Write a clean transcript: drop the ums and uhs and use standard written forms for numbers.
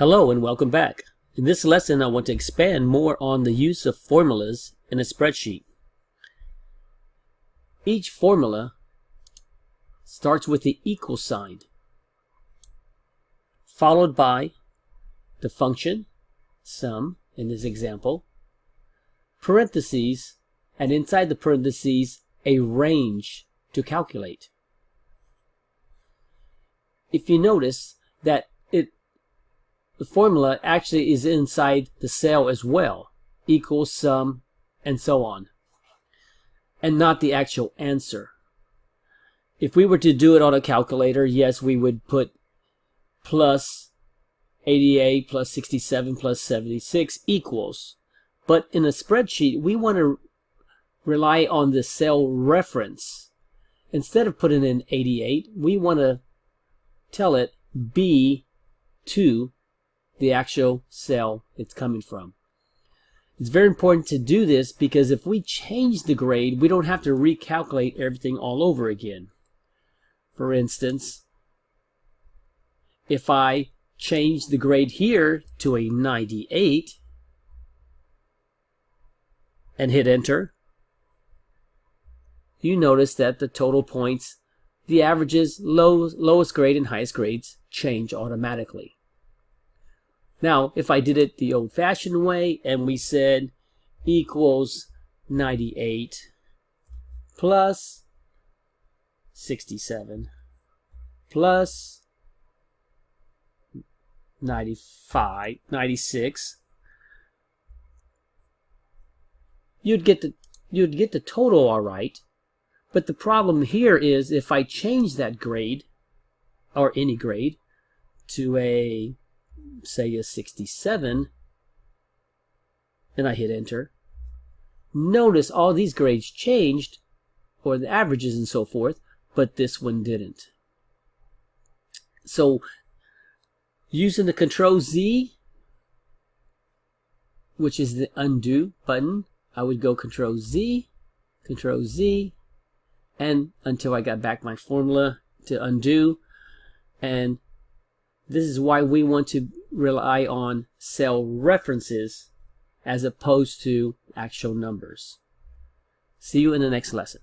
Hello and welcome back. In this lesson I want to expand more on the use of formulas in a spreadsheet. Each formula starts with the equal sign, followed by the function, sum in this example, parentheses, and inside the parentheses a range to calculate. If you notice that the formula actually is inside the cell as well, equals, sum, and so on, and not the actual answer. If we were to do it on a calculator, yes, we would put plus 88 plus 67 plus 76 equals. But in a spreadsheet, we want to rely on the cell reference. Instead of putting in 88, we want to tell it B2, the actual cell it's coming from. It's very important to do this because if we change the grade, we don't have to recalculate everything all over again. For instance, if I change the grade here to a 98 and hit enter, you notice that the total points, the averages, lowest grade and highest grades change automatically. Now, if I did it the old-fashioned way and we said equals 98 plus 67 plus 96, you'd get the total all right. But the problem here is if I change that grade, or any grade, to a say a 67, and I hit enter, notice all these grades changed, or the averages and so forth, but this one didn't. So using the Control Z, which is the undo button, I would go Control Z, and until I got back my formula to undo. And this is why we want to rely on cell references as opposed to actual numbers. See you in the next lesson.